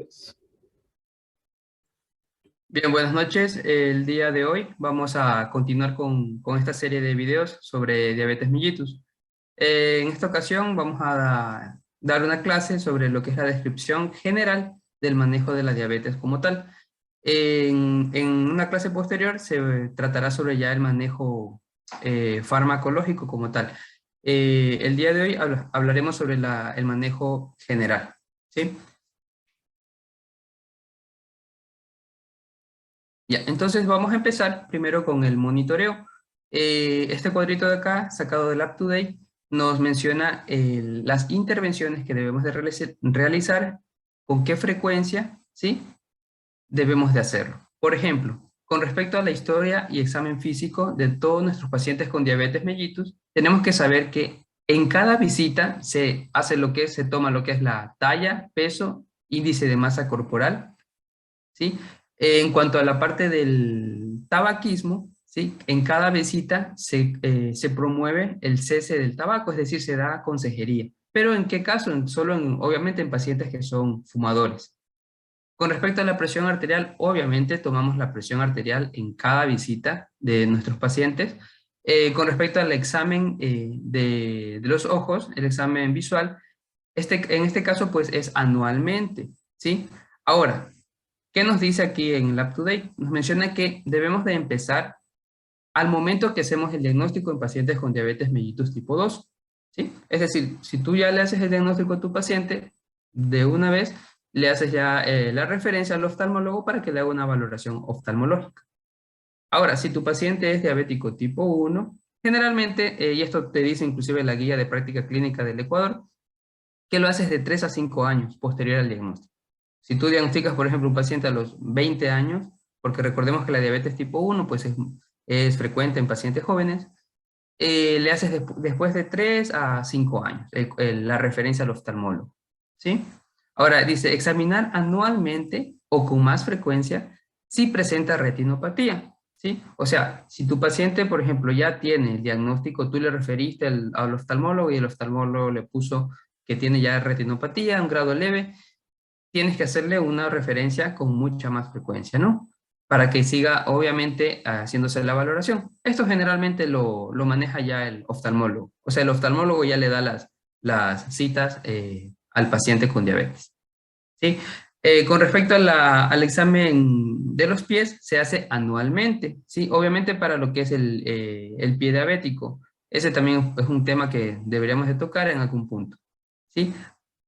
miércoles. Bien, buenas noches. El día de hoy vamos a continuar con esta serie de videos sobre diabetes mellitus. En esta ocasión vamos a dar una clase sobre lo que es la descripción general del manejo de la diabetes como tal. En una clase posterior se tratará sobre ya el manejo farmacológico como tal. El día de hoy hablaremos sobre el manejo general, ¿sí? Ya, entonces vamos a empezar primero con el monitoreo. Este cuadrito de acá, sacado del UpToDate, nos menciona las intervenciones que debemos de realizar, con qué frecuencia, ¿sí? Debemos de hacerlo. Por ejemplo, con respecto a la historia y examen físico de todos nuestros pacientes con diabetes mellitus, tenemos que saber que en cada visita se hace se toma lo que es la talla, peso, índice de masa corporal, ¿sí? En cuanto a la parte del tabaquismo, ¿sí? En cada visita se promueve el cese del tabaco, es decir, se da consejería. ¿Pero en qué caso? Obviamente en pacientes que son fumadores. Con respecto a la presión arterial, obviamente tomamos la presión arterial en cada visita de nuestros pacientes. Con respecto al examen de los ojos, el examen visual, en este caso pues es anualmente, ¿sí? Ahora, ¿qué nos dice aquí en el UpToDate? Nos menciona que debemos de empezar al momento que hacemos el diagnóstico en pacientes con diabetes mellitus tipo 2, ¿sí? Es decir, si tú ya le haces el diagnóstico a tu paciente, de una vez le haces ya la referencia al oftalmólogo para que le haga una valoración oftalmológica. Ahora, si tu paciente es diabético tipo 1, generalmente, y esto te dice inclusive la guía de práctica clínica del Ecuador, que lo haces de 3 a 5 años posterior al diagnóstico. Si tú diagnosticas, por ejemplo, un paciente a los 20 años, porque recordemos que la diabetes tipo 1 pues es frecuente en pacientes jóvenes, le haces después de 3 a 5 años la referencia al oftalmólogo, ¿sí? Ahora dice, examinar anualmente o con más frecuencia si presenta retinopatía, ¿sí? O sea, si tu paciente, por ejemplo, ya tiene el diagnóstico, tú le referiste al oftalmólogo y el oftalmólogo le puso que tiene ya retinopatía, un grado leve, tienes que hacerle una referencia con mucha más frecuencia, ¿no? Para que siga, obviamente, haciéndose la valoración. Esto generalmente lo maneja ya el oftalmólogo. O sea, el oftalmólogo ya le da las citas al paciente con diabetes, ¿sí? Con respecto al examen de los pies, se hace anualmente, ¿sí? Obviamente para lo que es el pie diabético. Ese también es un tema que deberíamos de tocar en algún punto, ¿sí?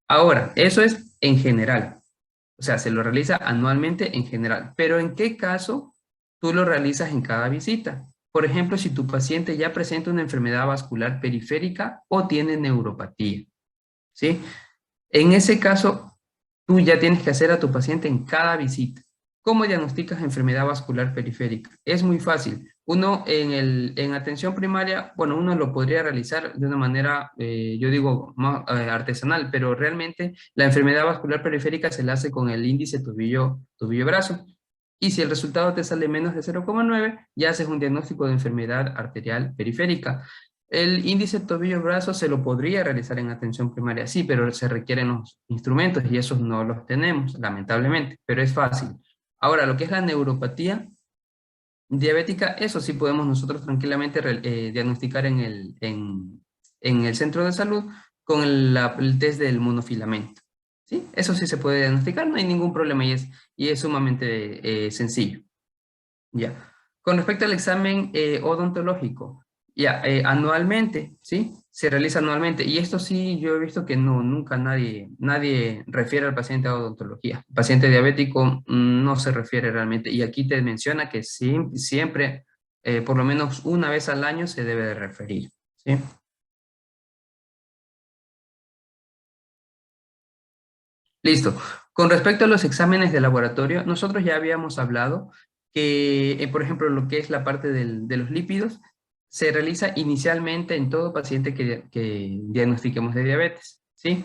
Ahora, eso es en general. O sea, se lo realiza anualmente en general. Pero ¿en qué caso tú lo realizas en cada visita? Por ejemplo, si tu paciente ya presenta una enfermedad vascular periférica o tiene neuropatía, ¿sí? En ese caso, tú ya tienes que hacer a tu paciente en cada visita. ¿Cómo diagnosticas enfermedad vascular periférica? Es muy fácil. Uno en atención primaria, bueno, uno lo podría realizar de una manera, yo digo, más artesanal, pero realmente la enfermedad vascular periférica se la hace con el índice tobillo-brazo. Y si el resultado te sale menos de 0,9, ya haces un diagnóstico de enfermedad arterial periférica. El índice tobillo-brazo se lo podría realizar en atención primaria, sí, pero se requieren los instrumentos y esos no los tenemos, lamentablemente, pero es fácil. Ahora, lo que es la neuropatía diabética, eso sí podemos nosotros tranquilamente diagnosticar en el centro de salud con el test del monofilamento. ¿Sí? Eso sí se puede diagnosticar, no hay ningún problema y es sumamente sencillo. Ya. Con respecto al examen odontológico, ya, anualmente, ¿sí? Se realiza anualmente. Y esto sí, yo he visto que no, nunca nadie refiere al paciente a odontología. El paciente diabético no se refiere realmente. Y aquí te menciona que siempre, por lo menos una vez al año se debe de referir, ¿sí? Listo. Con respecto a los exámenes de laboratorio, nosotros ya habíamos hablado que, por ejemplo, lo que es la parte de los lípidos, se realiza inicialmente en todo paciente que diagnostiquemos de diabetes, ¿sí?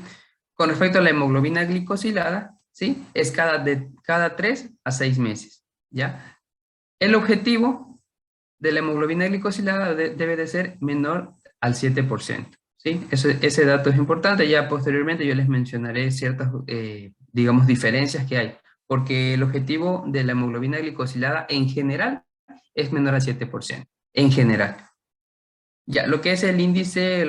Con respecto a la hemoglobina glicosilada, ¿sí? Es cada 3 a 6 meses, ¿ya? El objetivo de la hemoglobina glicosilada debe de ser menor al 7%. ¿sí? Ese dato es importante. Ya posteriormente yo les mencionaré ciertas, digamos, diferencias que hay, porque el objetivo de la hemoglobina glicosilada en general es menor al 7%, en general. Ya, lo que es el índice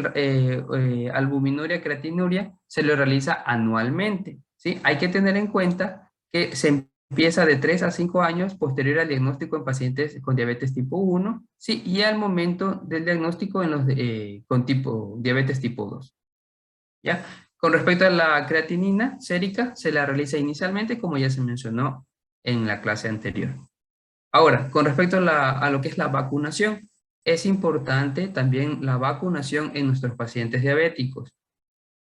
albuminuria, creatinuria, se lo realiza anualmente, ¿sí? Hay que tener en cuenta que se empieza de 3 a 5 años posterior al diagnóstico en pacientes con diabetes tipo 1, ¿sí? Y al momento del diagnóstico en los con diabetes tipo 2, ¿ya? Con respecto a la creatinina sérica, se la realiza inicialmente, como ya se mencionó en la clase anterior. Ahora, con respecto a lo que es la vacunación, es importante también la vacunación en nuestros pacientes diabéticos.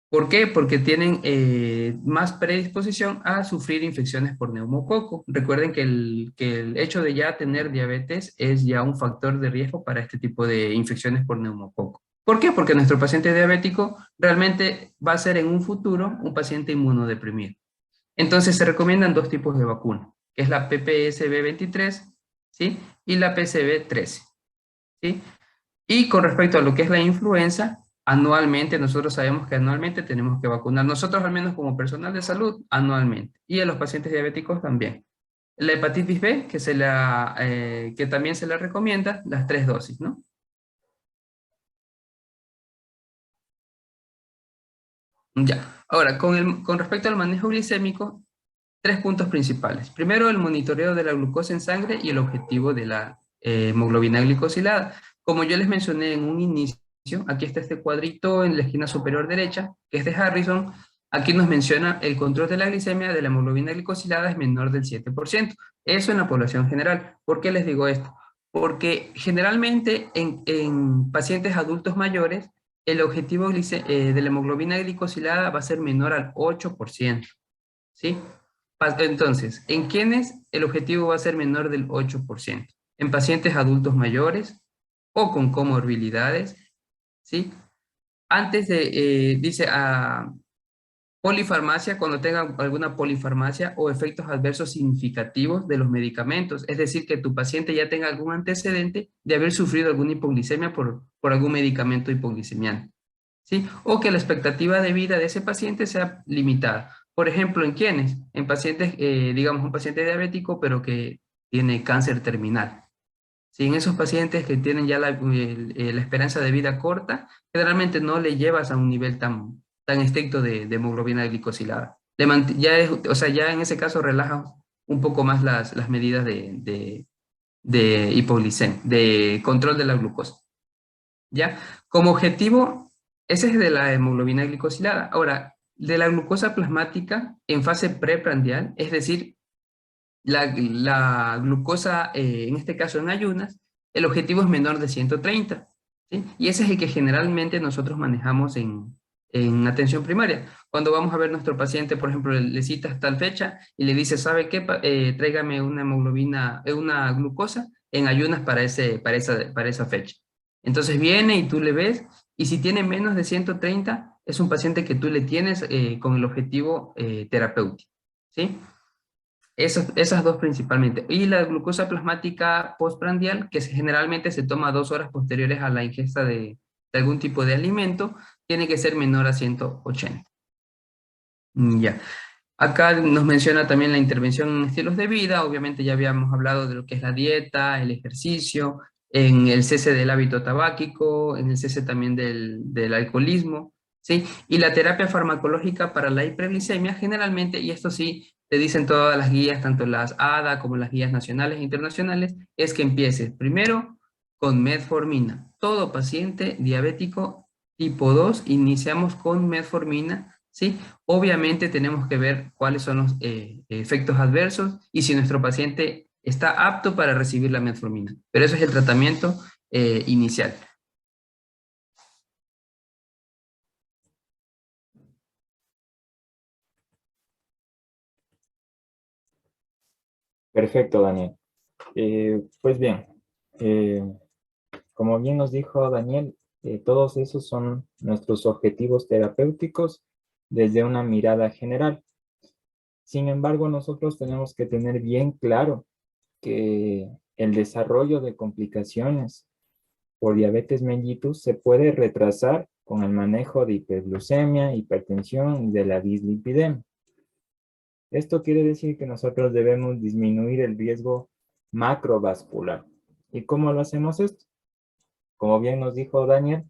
¿Por qué? Porque tienen más predisposición a sufrir infecciones por neumococo. Recuerden que el hecho de ya tener diabetes es ya un factor de riesgo para este tipo de infecciones por neumococo. ¿Por qué? Porque nuestro paciente diabético realmente va a ser en un futuro un paciente inmunodeprimido. Entonces se recomiendan dos tipos de vacuna, que es la PPSB23, ¿sí? Y la PCB13, ¿sí? Y con respecto a lo que es la influenza, anualmente, nosotros sabemos que anualmente tenemos que vacunar, nosotros al menos como personal de salud, anualmente, y a los pacientes diabéticos también. La hepatitis B, que también se le recomienda, las 3 dosis, ¿no? Ya. Ahora, con respecto al manejo glicémico, 3 puntos principales. Primero, el monitoreo de la glucosa en sangre y el objetivo de la hemoglobina glicosilada. Como yo les mencioné en un inicio, aquí está este cuadrito en la esquina superior derecha, que es de Harrison. Aquí nos menciona el control de la glicemia de la hemoglobina glicosilada es menor del 7%. Eso en la población general. ¿Por qué les digo esto? Porque generalmente en pacientes adultos mayores, el objetivo de la hemoglobina glicosilada va a ser menor al 8%. ¿Sí? Entonces, ¿en quiénes el objetivo va a ser menor del 8%? En pacientes adultos mayores o con comorbilidades, ¿sí? Antes dice, polifarmacia, cuando tenga alguna polifarmacia o efectos adversos significativos de los medicamentos, es decir, que tu paciente ya tenga algún antecedente de haber sufrido alguna hipoglicemia por algún medicamento hipoglicemiante, ¿sí? O que la expectativa de vida de ese paciente sea limitada. Por ejemplo, ¿en quiénes? En pacientes, digamos, un paciente diabético, pero que tiene cáncer terminal. ¿Sí? En esos pacientes que tienen ya la esperanza de vida corta, generalmente no le llevas a un nivel tan estricto de hemoglobina glicosilada. O sea, ya en ese caso relajas un poco más las medidas de hipoglicemia, de control de la glucosa. ¿Ya? Como objetivo, ese es de la hemoglobina glicosilada. Ahora, de la glucosa plasmática en fase preprandial, es decir, la glucosa, en este caso en ayunas, el objetivo es menor de 130, ¿sí? Y ese es el que generalmente nosotros manejamos en atención primaria. Cuando vamos a ver nuestro paciente, por ejemplo, le citas tal fecha y le dice, ¿sabe qué? Tráigame una hemoglobina, una glucosa en ayunas para esa fecha. Entonces viene y tú le ves, y si tiene menos de 130, es un paciente que tú le tienes con el objetivo terapéutico, ¿sí? Esas dos principalmente. Y la glucosa plasmática postprandial, que generalmente se toma 2 horas posteriores a la ingesta de algún tipo de alimento, tiene que ser menor a 180. Ya. Acá nos menciona también la intervención en estilos de vida. Obviamente ya habíamos hablado de lo que es la dieta, el ejercicio, en el cese del hábito tabáquico, en el cese también del alcoholismo, ¿sí? Y la terapia farmacológica para la hiperglicemia, generalmente, y esto sí, te dicen todas las guías, tanto las ADA como las guías nacionales e internacionales, es que empieces primero con metformina. Todo paciente diabético tipo 2 iniciamos con metformina, ¿sí? Obviamente tenemos que ver cuáles son los efectos adversos y si nuestro paciente está apto para recibir la metformina. Pero eso es el tratamiento inicial. Perfecto, Daniel. Pues bien, eh, como bien nos dijo Daniel, todos esos son nuestros objetivos terapéuticos desde una mirada general. Sin embargo, nosotros tenemos que tener bien claro que el desarrollo de complicaciones por diabetes mellitus se puede retrasar con el manejo de hiperglucemia, hipertensión y de la dislipidemia. Esto quiere decir que nosotros debemos disminuir el riesgo macrovascular. ¿Y cómo lo hacemos esto? Como bien nos dijo Daniel,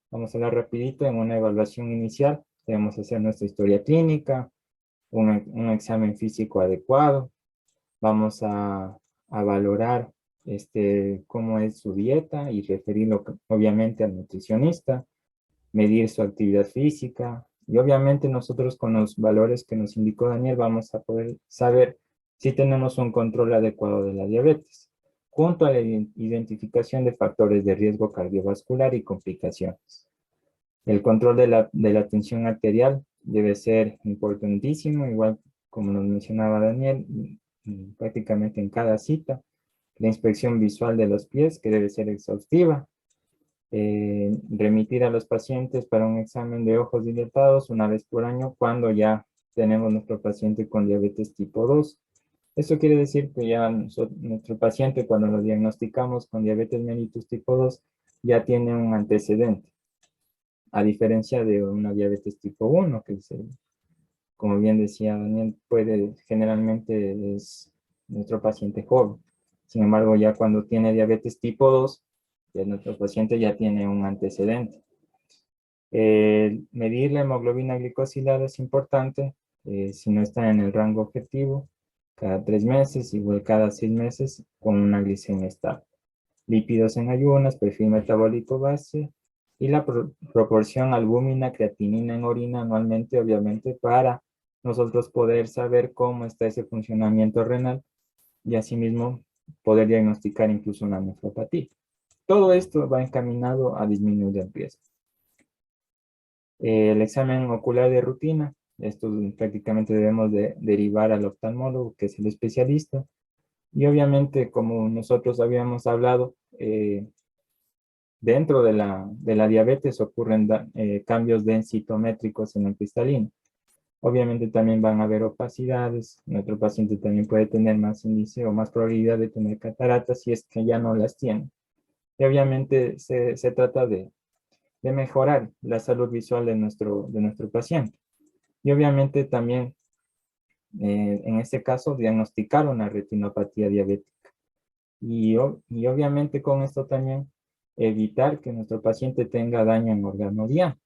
vamos a hablar rapidito en una evaluación inicial. Debemos hacer nuestra historia clínica, un examen físico adecuado. Vamos a valorar cómo es su dieta y referirlo obviamente al nutricionista, medir su actividad física y obviamente nosotros con los valores que nos indicó Daniel vamos a poder saber si tenemos un control adecuado de la diabetes, junto a la identificación de factores de riesgo cardiovascular y complicaciones. El control de la tensión arterial debe ser importantísimo, igual como nos mencionaba Daniel, prácticamente en cada cita. La inspección visual de los pies, que debe ser exhaustiva. Remitir a los pacientes para un examen de ojos dilatados una vez por año cuando ya tenemos nuestro paciente con diabetes tipo 2. Eso quiere decir que ya nuestro paciente, cuando lo diagnosticamos con diabetes mellitus tipo 2, ya tiene un antecedente, a diferencia de una diabetes tipo 1, que como bien decía Daniel, generalmente es nuestro paciente joven. Sin embargo, ya cuando tiene diabetes tipo 2, nuestro paciente ya tiene un antecedente. Medir la hemoglobina glicosilada es importante, si no está en el rango objetivo, cada 3 meses, igual cada 6 meses, con una glicemia estable. Lípidos en ayunas, perfil metabólico base, y la proporción albúmina, creatinina en orina anualmente, obviamente, para nosotros poder saber cómo está ese funcionamiento renal y asimismo poder diagnosticar incluso una nefropatía. Todo esto va encaminado a disminuir el riesgo. El examen ocular de rutina, esto prácticamente debemos de derivar al oftalmólogo, que es el especialista. Y obviamente, como nosotros habíamos hablado, dentro de la diabetes ocurren cambios densitométricos en el cristalino. Obviamente también van a haber opacidades. Nuestro paciente también puede tener más índice o más probabilidad de tener cataratas si es que ya no las tiene. Y obviamente se trata de mejorar la salud visual de nuestro paciente. Y obviamente también, en este caso, diagnosticar una retinopatía diabética. Y obviamente con esto también evitar que nuestro paciente tenga daño en órgano diana.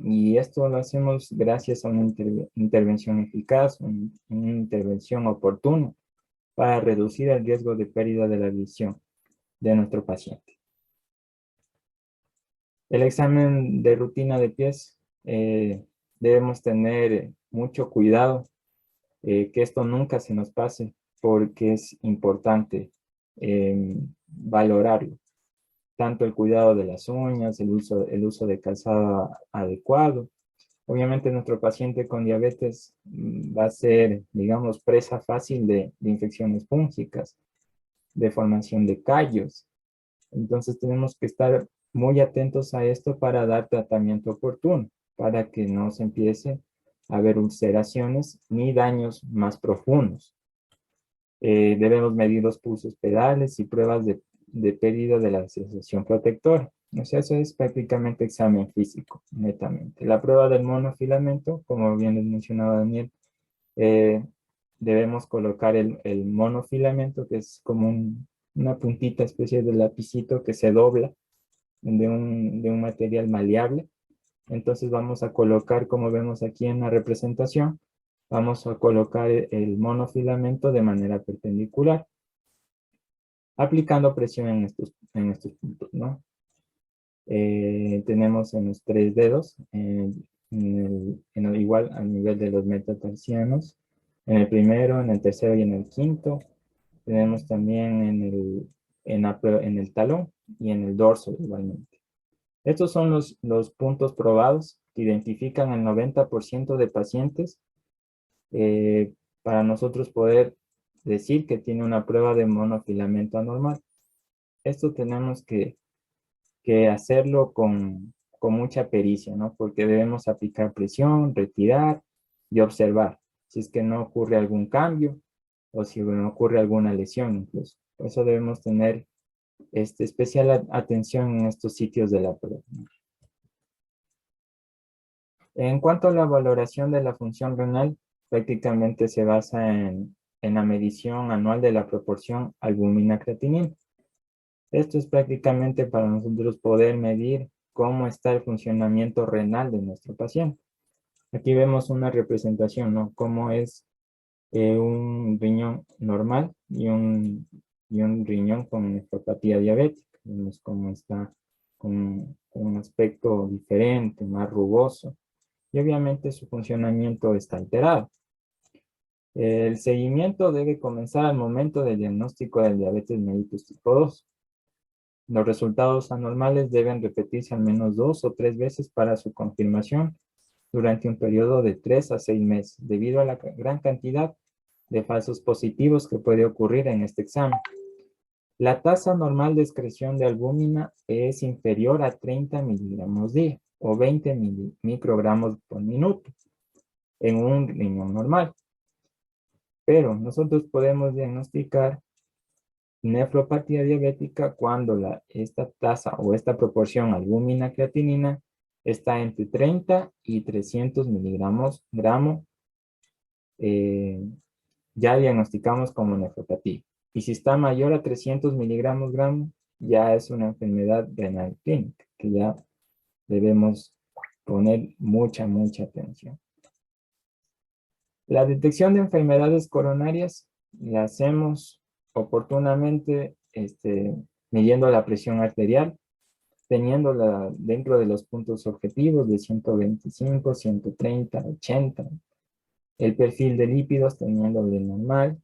Y esto lo hacemos gracias a una intervención eficaz, una intervención oportuna para reducir el riesgo de pérdida de la visión de nuestro paciente. El examen de rutina de pies, debemos tener mucho cuidado que esto nunca se nos pase porque es importante valorarlo. Tanto el cuidado de las uñas, el uso de calzado adecuado. Obviamente nuestro paciente con diabetes va a ser, digamos, presa fácil de infecciones fúngicas, de formación de callos. Entonces tenemos que estar muy atentos a esto para dar tratamiento oportuno, para que no se empiece a haber ulceraciones ni daños más profundos. Debemos medir los pulsos pedales y pruebas de pérdida de la sensación protectora. O sea, eso es prácticamente examen físico, netamente. La prueba del monofilamento, como bien les mencionaba Daniel, debemos colocar el monofilamento, que es como una puntita especie de lapicito que se dobla de un material maleable. Entonces vamos a colocar, como vemos aquí en la representación, vamos a colocar el monofilamento de manera perpendicular, aplicando presión en estos puntos, ¿no? Tenemos en los 3 dedos, igual al nivel de los metatarsianos, en el primero, en el tercero y en el quinto. Tenemos también en el talón y en el dorso igualmente. Estos son los puntos probados que identifican al 90% de pacientes para nosotros poder decir que tiene una prueba de monofilamento anormal. Esto tenemos que hacerlo con mucha pericia, ¿no? Porque debemos aplicar presión, retirar y observar si es que no ocurre algún cambio o si no ocurre alguna lesión incluso. Por eso debemos tener especial atención en estos sitios de la prueba, ¿no? En cuanto a la valoración de la función renal, prácticamente se basa en la medición anual de la proporción albúmina-creatinina. Esto es prácticamente para nosotros poder medir cómo está el funcionamiento renal de nuestro paciente. Aquí vemos una representación, ¿no? Cómo es un riñón normal y un riñón con nefropatía diabética. Vemos cómo está con un aspecto diferente, más rugoso. Y obviamente su funcionamiento está alterado. El seguimiento debe comenzar al momento del diagnóstico del diabetes mellitus tipo 2. Los resultados anormales deben repetirse al menos 2 o 3 veces para su confirmación durante un periodo de 3 a 6 meses, debido a la gran cantidad de falsos positivos que puede ocurrir en este examen. La tasa normal de excreción de albúmina es inferior a 30 miligramos día o 20 microgramos por minuto en un riñón normal. Pero nosotros podemos diagnosticar nefropatía diabética cuando esta tasa o esta proporción albúmina-creatinina está entre 30 y 300 miligramos gramo, ya diagnosticamos como nefropatía. Y si está mayor a 300 miligramos gramo, ya es una enfermedad renal clínica, que ya debemos poner mucha atención. La detección de enfermedades coronarias la hacemos oportunamente midiendo la presión arterial, teniéndola dentro de los puntos objetivos de 125, 130, 80. El perfil de lípidos teniéndole normal.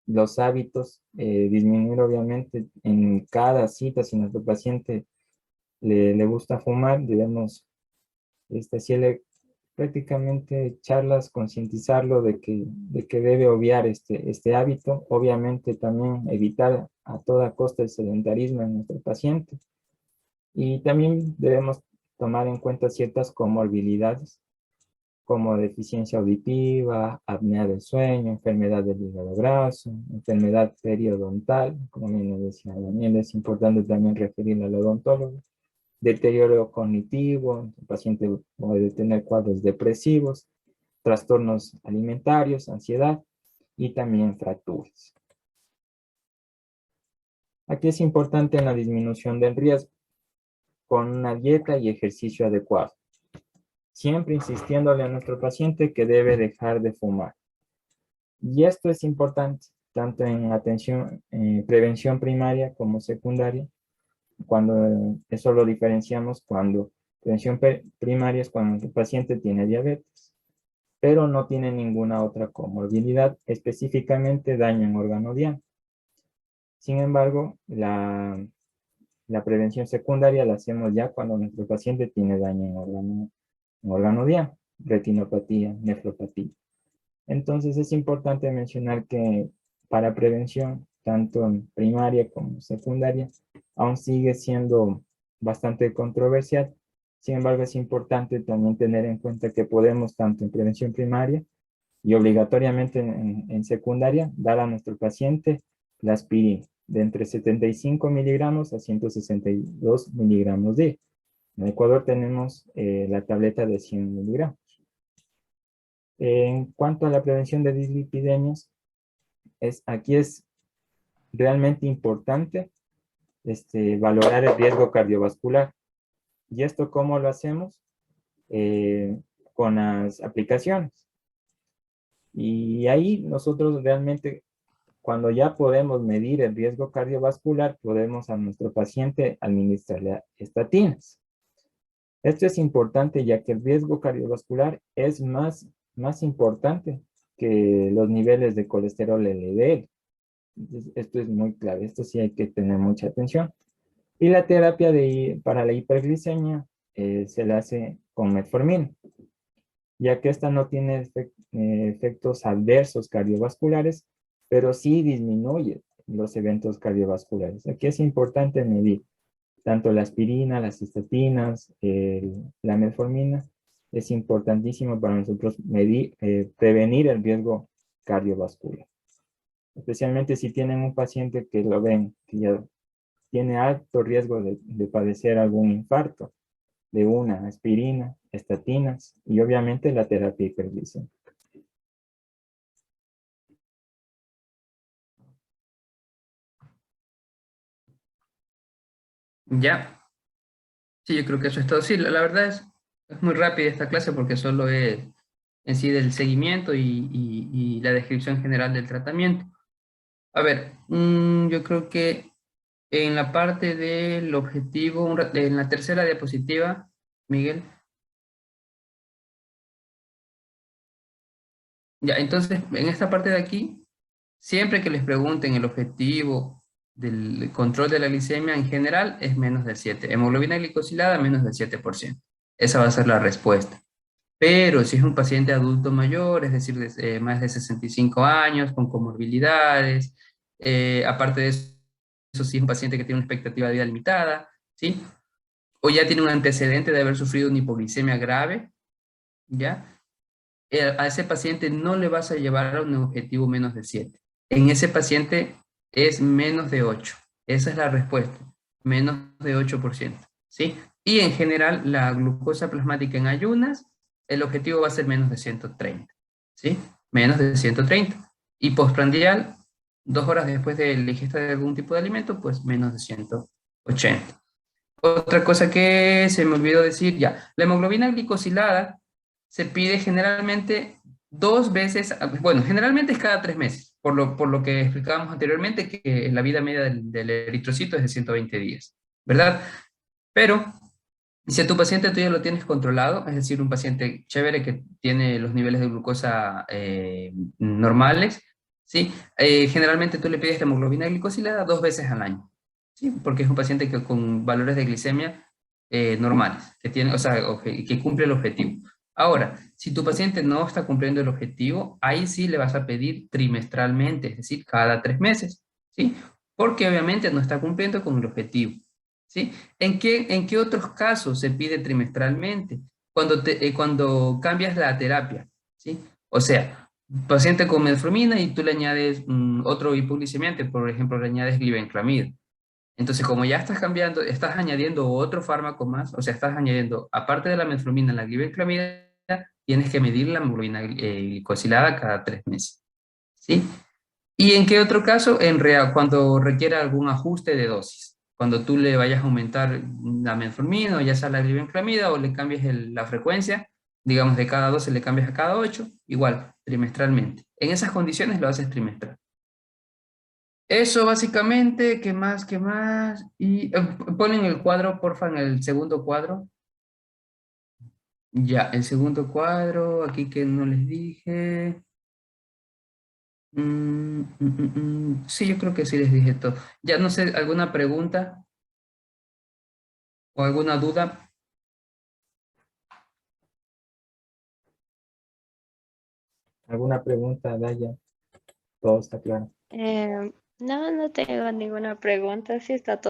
Los hábitos, disminuir obviamente en cada cita. Si nuestro paciente le gusta fumar, debemos hacerle prácticamente charlas, concientizarlo de que debe obviar este hábito. Obviamente también evitar a toda costa el sedentarismo en nuestro paciente. Y también debemos tomar en cuenta ciertas comorbilidades, como deficiencia auditiva, apnea del sueño, enfermedad del hígado graso, enfermedad periodontal, como bien decía Daniel, es importante también referirla al odontólogo. Deterioro cognitivo, el paciente puede tener cuadros depresivos, trastornos alimentarios, ansiedad y también fracturas. Aquí es importante la disminución del riesgo con una dieta y ejercicio adecuado, siempre insistiéndole a nuestro paciente que debe dejar de fumar. Y esto es importante tanto en prevención primaria como secundaria. Cuando eso lo diferenciamos cuando prevención primaria es cuando el paciente tiene diabetes, pero no tiene ninguna otra comorbilidad, específicamente daño en órgano diana. Sin embargo, la prevención secundaria la hacemos ya cuando nuestro paciente tiene daño en órgano diana, retinopatía, nefropatía. Entonces es importante mencionar que para prevención, tanto en primaria como secundaria, aún sigue siendo bastante controversial. Sin embargo, es importante también tener en cuenta que podemos, tanto en prevención primaria y obligatoriamente en secundaria, dar a nuestro paciente la aspirina de entre 75 miligramos a 162 miligramos día. En Ecuador tenemos la tableta de 100 miligramos. En cuanto a la prevención de dislipidemias, aquí es realmente importante valorar el riesgo cardiovascular. ¿Y esto cómo lo hacemos? Con las aplicaciones. Y ahí nosotros realmente, cuando ya podemos medir el riesgo cardiovascular, podemos a nuestro paciente administrarle estatinas. Esto es importante ya que el riesgo cardiovascular es más importante que los niveles de colesterol LDL. Esto es muy clave, esto sí hay que tener mucha atención. Y la terapia para la hiperglicemia se la hace con metformina, ya que esta no tiene efectos adversos cardiovasculares, pero sí disminuye los eventos cardiovasculares. Aquí es importante medir tanto la aspirina, las estatinas, la metformina. Es importantísimo para nosotros prevenir el riesgo cardiovascular. Especialmente si tienen un paciente que lo ven, que ya tiene alto riesgo de padecer algún infarto. de una, aspirina, estatinas y obviamente la terapia hiperglicémica. Ya, sí, yo creo que eso es todo. Sí, la verdad es muy rápida esta clase porque solo es en sí del seguimiento y la descripción general del tratamiento. A ver, yo creo que en la parte del objetivo, en la tercera diapositiva, Miguel. Ya, entonces, en esta parte de aquí, siempre que les pregunten el objetivo del control de la glicemia en general es menos del 7. Hemoglobina glicosilada menos del 7%. Esa va a ser la respuesta. Pero si es un paciente adulto mayor, es decir, más de 65 años, con comorbilidades, aparte de eso, si es un paciente que tiene una expectativa de vida limitada, ¿sí? O ya tiene un antecedente de haber sufrido una hipoglicemia grave, ¿ya? A ese paciente no le vas a llevar a un objetivo menos de 7. En ese paciente es menos de 8. Esa es la respuesta, menos de 8%, ¿sí? Y en general, la glucosa plasmática en ayunas, el objetivo va a ser menos de 130, ¿sí? Menos de 130. Y postprandial, 2 horas después de la ingesta de algún tipo de alimento, pues menos de 180. Otra cosa que se me olvidó decir, ya, la hemoglobina glicosilada se pide generalmente 2 veces, bueno, generalmente es cada 3 meses, por lo que explicábamos anteriormente, que la vida media del eritrocito es de 120 días, ¿verdad? Pero si a tu paciente tú ya lo tienes controlado, es decir, un paciente chévere que tiene los niveles de glucosa normales, ¿sí? Generalmente tú le pides la hemoglobina glicosilada 2 veces al año, ¿sí? Porque es un paciente que con valores de glicemia normales, que tiene, o sea, que cumple el objetivo. Ahora, si tu paciente no está cumpliendo el objetivo, ahí sí le vas a pedir trimestralmente, es decir, cada 3 meses, ¿sí? Porque obviamente no está cumpliendo con el objetivo, ¿sí? ¿En qué otros casos se pide trimestralmente? Cuando cambias la terapia, ¿sí? O sea, paciente con metformina y tú le añades otro hipoglicemiante, por ejemplo, le añades glibenclamida. Entonces, como ya estás cambiando, estás añadiendo otro fármaco más, o sea, estás añadiendo, aparte de la metformina, la glibenclamida, tienes que medir la hemoglobina glicosilada cada 3 meses, ¿sí? ¿Y en qué otro caso? Cuando requiera algún ajuste de dosis. Cuando tú le vayas a aumentar la metformina o ya sea la glibenclamida o le cambies la frecuencia, digamos de cada 12 le cambias a cada 8, igual, trimestralmente. En esas condiciones lo haces trimestral. Eso básicamente, ¿qué más? ¿Qué más? Y ponen el cuadro, porfa, en el segundo cuadro. Ya, el segundo cuadro, aquí que no les dije. Sí, yo creo que sí les dije todo. Ya no sé, ¿alguna pregunta o alguna duda? ¿Alguna pregunta, Daya? Todo está claro. No, no tengo ninguna pregunta. Sí está todo